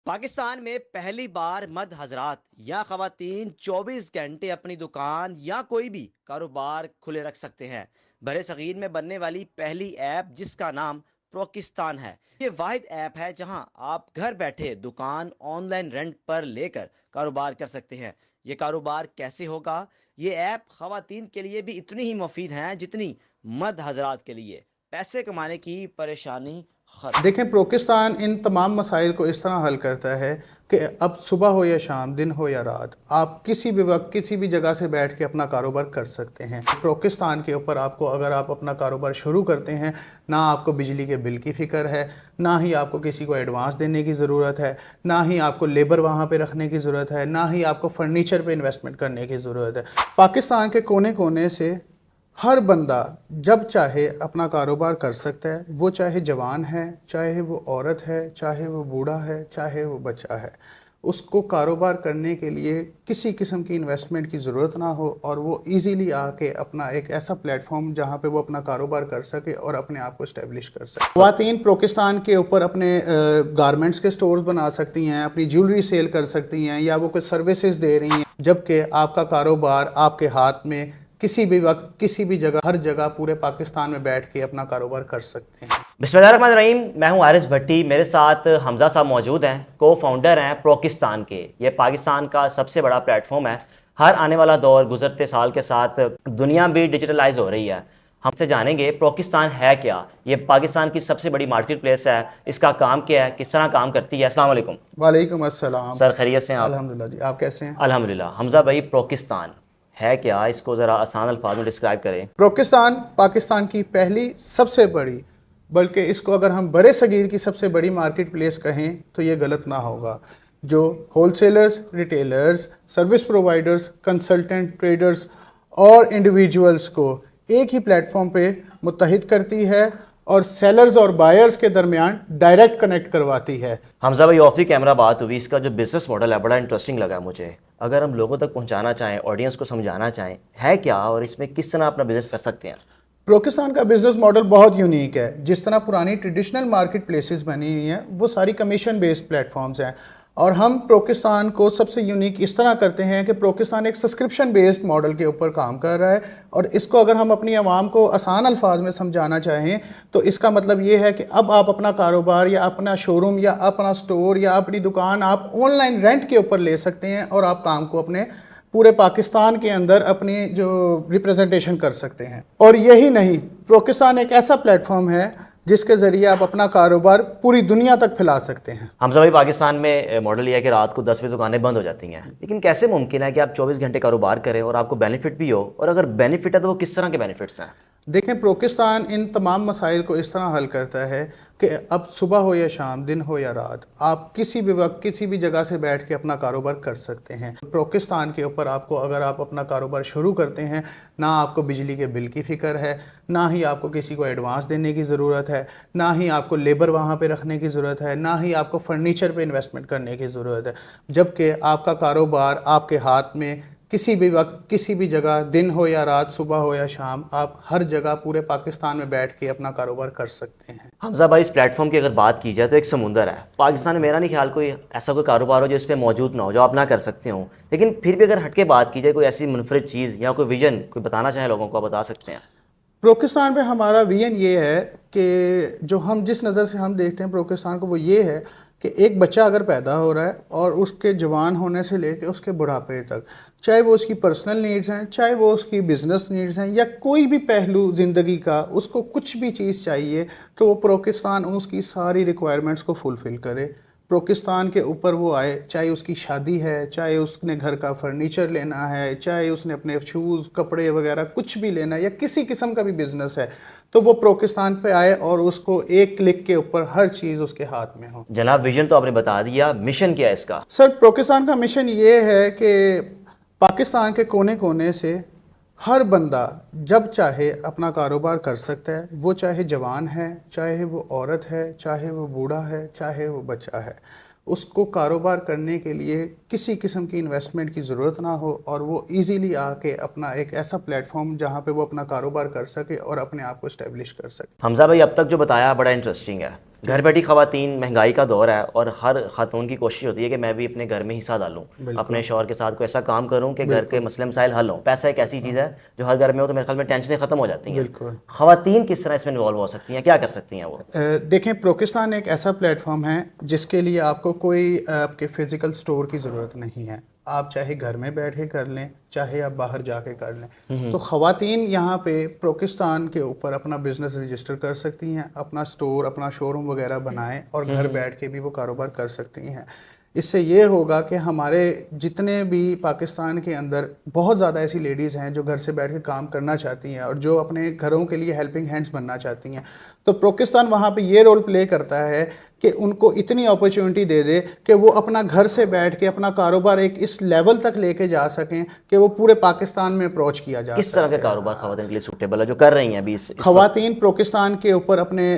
पाकिस्तान में पहली बार मर्द हजरात या खवातीन 24 घंटे अपनी दुकान या कोई भी कारोबार खुले रख सकते हैं। बरे सगीर में बनने वाली पहली ऐप जिसका नाम प्रोकिस्तान है, ये वाहिद ऐप है जहां आप घर बैठे दुकान ऑनलाइन रेंट पर लेकर कारोबार कर सकते हैं। ये कारोबार कैसे होगा? ये ऐप खवातीन के लिए भी इतनी ही मुफीद है जितनी मर्द हजरात के लिए। पैसे कमाने की परेशानी खत्म। देखें, पाकिस्तान इन तमाम मसाइल को इस तरह हल करता है कि अब सुबह हो या शाम, दिन हो या रात, आप किसी भी वक्त किसी भी जगह से बैठ के अपना कारोबार कर सकते हैं। पाकिस्तान के ऊपर आपको, अगर आप अपना कारोबार शुरू करते हैं, ना आपको बिजली के बिल की फ़िक्र है, ना ही आपको किसी को एडवांस देने की ज़रूरत है, ना ही आपको लेबर वहाँ पे रखने की ज़रूरत है, ना ही आपको फर्नीचर पे इन्वेस्टमेंट करने की ज़रूरत है। पाकिस्तान के कोने कोने से हर बंदा जब चाहे अपना कारोबार कर सकता है। वो चाहे जवान है, चाहे वो औरत है, चाहे वो बूढ़ा है, चाहे वो बच्चा है। उसको कारोबार करने के लिए किसी किस्म की इन्वेस्टमेंट की ज़रूरत ना हो और वो इजीली आके अपना एक ऐसा प्लेटफॉर्म जहाँ पे वो अपना कारोबार कर सके और अपने आप को इस्टेब्लिश कर सके। ख़वातीन पाकिस्तान के ऊपर अपने गारमेंट्स के स्टोर्स बना सकती हैं, अपनी ज्वेलरी सेल कर सकती हैं, या वो कोई सर्विसेज दे रही हैं, जबकि आपका कारोबार आपके हाथ में किसी भी वक्त, किसी भी जगह, हर जगह पूरे पाकिस्तान में बैठ के अपना कारोबार कर सकते हैं। बिस्मिल्लाहिर्रहमानिर्रहीम। मैं हूं आरिस भट्टी, मेरे साथ हमजा साहब मौजूद हैं, को फाउंडर हैं प्रोकिस्तान के। ये पाकिस्तान का सबसे बड़ा प्लेटफॉर्म है। हर आने वाला दौर गुजरते साल के साथ दुनिया भी डिजिटलाइज हो रही है। हमसे जानेंगे प्रोकिस्तान है क्या, ये पाकिस्तान की सबसे बड़ी मार्केट प्लेस है, इसका काम क्या है, किस तरह काम करती है। अस्सलाम वालेकुम। वालेकुम अस्सलाम सर खैरियत से हैं आप? अल्हम्दुलिल्लाह जी, आप कैसे हैं? अल्हम्दुलिल्लाह। हमजा भाई, प्रोकिस्तान है क्या, इसको ज़रा आसान अल्फाज में डिस्क्राइब करें। पाकिस्तान पाकिस्तान की पहली सबसे बड़ी, बल्कि इसको अगर हम बड़े सगीर की सबसे बड़ी मार्केट प्लेस कहें तो ये गलत ना होगा। जो wholesalers, retailers, service providers, consultant, traders और इंडिविजुअल्स को एक ही प्लेटफॉर्म पे मुत्तहिद करती है और सेलर्स और बायर्स के दरमियान डायरेक्ट कनेक्ट करवाती है। हमजा भाई, ऑफ द कैमरा बात हुई, इसका जो बिजनेस मॉडल है बड़ा इंटरेस्टिंग लगा मुझे। अगर हम लोगों तक पहुंचाना चाहें, ऑडियंस को समझाना चाहें, है क्या और इसमें किस तरह अपना बिजनेस कर सकते हैं। पाकिस्तान का बिजनेस मॉडल बहुत यूनिक है। जिस तरह पुरानी ट्रेडिशनल मार्केट प्लेसेस बनी हुई हैं, वो सारी कमीशन बेस्ड प्लेटफॉर्म्स हैं, और हम पाकिस्तान को सबसे यूनिक इस तरह करते हैं कि पाकिस्तान एक सब्सक्रिप्शन बेस्ड मॉडल के ऊपर काम कर रहा है। और इसको अगर हम अपनी आवाम को आसान अल्फाज में समझाना चाहें तो इसका मतलब ये है कि अब आप अपना कारोबार या अपना शोरूम या अपना स्टोर या अपनी दुकान आप ऑनलाइन रेंट के ऊपर ले सकते हैं और आप काम को अपने पूरे पाकिस्तान के अंदर अपनी जो रिप्रेजेंटेशन कर सकते हैं। और यही नहीं, पाकिस्तान एक ऐसा प्लेटफॉर्म है जिसके ज़रिए आप अपना कारोबार पूरी दुनिया तक फैला सकते हैं। हमजा भाई, पाकिस्तान में मॉडल ये है कि रात को 10 बजे दुकानें बंद हो जाती हैं, लेकिन कैसे मुमकिन है कि आप 24 घंटे कारोबार करें और आपको बेनिफिट भी हो? और अगर बेनिफिट है तो वो किस तरह के बेनिफिट्स हैं? देखें, पाकिस्तान इन तमाम मसाइल को इस तरह हल करता है कि अब सुबह हो या शाम, दिन हो या रात, आप किसी भी वक्त किसी भी जगह से बैठ के अपना कारोबार कर सकते हैं। पाकिस्तान के ऊपर आपको, अगर आप अपना कारोबार शुरू करते हैं, ना आपको बिजली के बिल की फ़िक्र है, ना ही आपको किसी को एडवांस देने की ज़रूरत है, ना ही आपको लेबर वहाँ पे रखने की ज़रूरत है, ना ही आपको फर्नीचर पे इन्वेस्टमेंट करने की ज़रूरत है, जबकि आपका कारोबार आपके हाथ में किसी भी वक्त, किसी भी जगह, दिन हो या रात, सुबह हो या शाम, आप हर जगह पूरे पाकिस्तान में बैठ के अपना कारोबार कर सकते हैं। हमजा भाई, इस प्लेटफॉर्म की अगर बात की जाए तो एक समुंदर है। पाकिस्तान में मेरा नहीं ख्याल कोई ऐसा कोई कारोबार हो जो इस पर मौजूद ना हो, जो आप ना कर सकते हो। लेकिन फिर भी अगर हटके बात की जाए, कोई ऐसी मुनफरिद चीज़ या कोई विजन कोई बताना चाहें लोगों को, आप बता सकते हैं। पाकिस्तान में हमारा विजन ये है कि जो हम जिस नज़र से हम देखते हैं पाकिस्तान को, वो ये है कि एक बच्चा अगर पैदा हो रहा है और उसके जवान होने से लेकर उसके बुढ़ापे तक, चाहे वो उसकी पर्सनल नीड्स हैं, चाहे वो उसकी बिज़नेस नीड्स हैं, या कोई भी पहलू ज़िंदगी का, उसको कुछ भी चीज़ चाहिए तो वो पाकिस्तान उसकी सारी रिक्वायरमेंट्स को फुलफ़िल करे। पाकिस्तान के ऊपर वो आए, चाहे उसकी शादी है, चाहे उसने घर का फर्नीचर लेना है, चाहे उसने अपने शूज़, कपड़े वगैरह कुछ भी लेना है, या किसी किस्म का भी बिज़नेस है, तो वो पाकिस्तान पे आए और उसको एक क्लिक के ऊपर हर चीज़ उसके हाथ में हो। जनाब, विजन तो आपने बता दिया, मिशन क्या है इसका? सर, पाकिस्तान का मिशन ये है कि पाकिस्तान के कोने कोने से हर बंदा जब चाहे अपना कारोबार कर सकता है। वो चाहे जवान है, चाहे वो औरत है, चाहे वो बूढ़ा है, चाहे वो बच्चा है। उसको कारोबार करने के लिए किसी किस्म की इन्वेस्टमेंट की ज़रूरत ना हो और वो इजीली आके अपना एक ऐसा प्लेटफॉर्म जहाँ पे वो अपना कारोबार कर सके और अपने आप को इस्टेब्लिश कर सके। हमजा भाई, अब तक जो बताया बड़ा इंटरेस्टिंग है। घर बैठी खवातीन, महंगाई का दौर है और हर खातून की कोशिश होती है कि मैं भी अपने घर में हिस्सा डालूं, अपने शौहर के साथ कोई ऐसा काम करूं कि घर के मसले मसाइल हल हों। पैसा एक ऐसी चीज़ है जो हर घर में हो तो मेरे ख्याल में टेंशनें ख़त्म हो जाती हैं। खवातीन किस तरह इसमें इन्वॉल्व हो सकती हैं, क्या कर सकती हैं वो? देखें, प्रोकिस्तान एक ऐसा प्लेटफॉर्म है जिसके लिए आपको कोई आपके फिजिकल स्टोर की ज़रूरत नहीं है। आप चाहे घर में बैठ के कर लें, चाहे आप बाहर जाके कर लें। तो ख़वातीन यहाँ पे प्रोकिस्तान के ऊपर अपना बिजनेस रजिस्टर कर सकती हैं, अपना स्टोर, अपना शोरूम वगैरह बनाएं और घर बैठ के भी वो कारोबार कर सकती हैं। इससे ये होगा कि हमारे जितने भी पाकिस्तान के अंदर बहुत ज़्यादा ऐसी लेडीज़ हैं जो घर से बैठ के काम करना चाहती हैं और जो अपने घरों के लिए हेल्पिंग हैंड्स बनना चाहती हैं, तो प्रोकिस्तान वहाँ पे ये रोल प्ले करता है कि उनको इतनी अपॉर्चुनिटी दे दे कि वो अपना घर से बैठ के अपना कारोबार एक इस लेवल तक लेके जा सकें कि वो पूरे पाकिस्तान में अप्रोच किया जा किस तरह का कारोबार खवातीन के लिए सूटेबल है जो कर रही हैं अभी? खवातीन प्रोकिस्तान के ऊपर अपने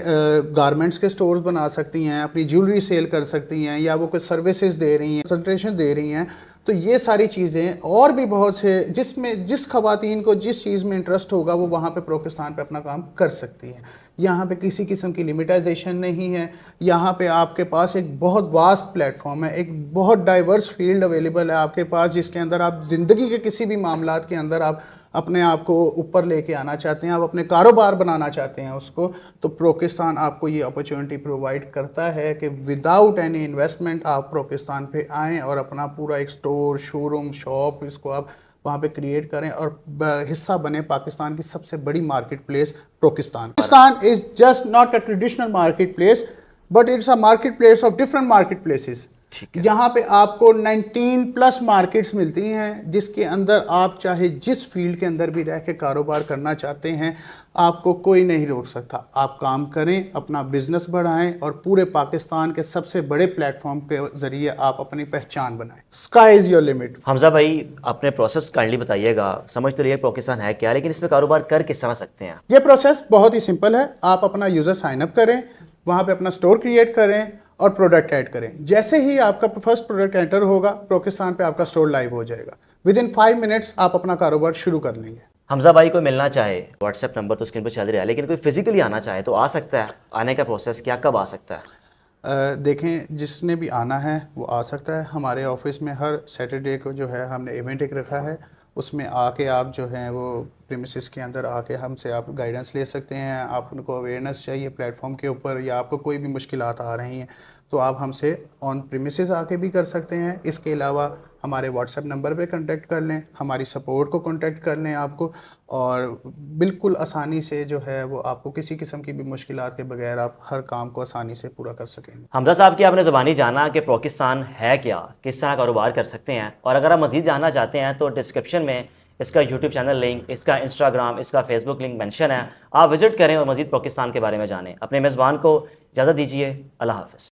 गारमेंट्स के स्टोर्स बना सकती हैं, अपनी ज्वेलरी सेल कर सकती हैं, या वो कुछ सर्विसेज दे रही हैं, कंसल्टेशन दे रही हैं। तो ये सारी चीज़ें और भी बहुत से जिसमें जिस खवातीन को जिस चीज़ में इंटरेस्ट होगा वो वहाँ पे प्रोकिस्तान पे अपना काम कर सकती हैं। यहाँ पे किसी किस्म की लिमिटाइजेशन नहीं है। यहाँ पे आपके पास एक बहुत वास्ट प्लेटफॉर्म है, एक बहुत डाइवर्स फील्ड अवेलेबल है आपके पास, जिसके अंदर आप ज़िंदगी के किसी भी मामलात के अंदर आप अपने आप को ऊपर लेके आना चाहते हैं, आप अपने कारोबार बनाना चाहते हैं उसको, तो प्रोकिस्तान आपको ये अपॉर्चुनिटी प्रोवाइड करता है कि विदाउट एनी इन्वेस्टमेंट आप प्रोकिस्तान पे आएँ और अपना पूरा एक स्टोर, शोरूम, शॉप इसको आप वहाँ पे क्रिएट करें और हिस्सा बने पाकिस्तान की सबसे बड़ी मार्केट प्लेस प्रोकिस्तान। Pakistan is just not a traditional market place but it's a market place of different market places. यहाँ पे आपको 19+ मार्केट्स मिलती हैं जिसके अंदर आप चाहे जिस फील्ड के अंदर भी रह के कारोबार करना चाहते हैं, आपको कोई नहीं रोक सकता। आप काम करें, अपना बिजनेस बढ़ाएं और पूरे पाकिस्तान के सबसे बड़े प्लेटफॉर्म के ज़रिए आप अपनी पहचान बनाएं। Sky is your limit. Hamza भाई, अपने प्रोसेस काइंडली बताइएगा। समझ तो रहिए पाकिस्तान है क्या, लेकिन इसमें कारोबार कर किस तरह सकते हैं? ये प्रोसेस बहुत ही सिंपल है। आप अपना यूज़र साइनअप करें, वहाँ पे अपना स्टोर क्रिएट करें और प्रोडक्ट ऐड करें। जैसे ही आपका फर्स्ट प्रोडक्ट एंटर होगा, पाकिस्तान पे आपका स्टोर लाइव हो जाएगा। विदिन 5 मिनट्स आप अपना कारोबार शुरू कर लेंगे। हमजा भाई को मिलना चाहे, व्हाट्सएप नंबर तो स्क्रीन पर चल रहा है, लेकिन कोई फिजिकली आना चाहे तो आ सकता है? आने का प्रोसेस क्या, कब आ सकता है? देखें, जिसने भी आना है वो आ सकता है। हमारे ऑफिस में हर सैटरडे को जो है हमने इवेंट एक रखा है, उसमें आके आप जो हैं वो प्रीमिसेस के अंदर आके हमसे आप गाइडेंस ले सकते हैं। आप उनको अवेयरनेस चाहिए प्लेटफॉर्म के ऊपर, या आपको कोई भी मुश्किलात आ रही हैं तो आप हमसे ऑन प्रीमिसेस आके भी कर सकते हैं। इसके अलावा हमारे व्हाट्सएप नंबर पे कांटेक्ट कर लें, हमारी सपोर्ट को कांटेक्ट कर लें आपको, और बिल्कुल आसानी से जो है वो आपको किसी किस्म की भी मुश्किलात के बगैर आप हर काम को आसानी से पूरा कर सकेंगे। हमजा साहब की आपने ज़बानी जाना कि पाकिस्तान है क्या, किस तरह कारोबार कर सकते हैं, और अगर आप मज़ीद जानना चाहते हैं तो डिस्क्रिप्शन में इसका यूट्यूब चैनल लिंक, इसका इंस्टाग्राम, इसका फेसबुक लिंक मेंशन है। आप विजिट करें और मज़ीद पाकिस्तान के बारे में जानें। अपने मेज़बान को इजाज़त दीजिए। अल्लाह हाफ़िज़।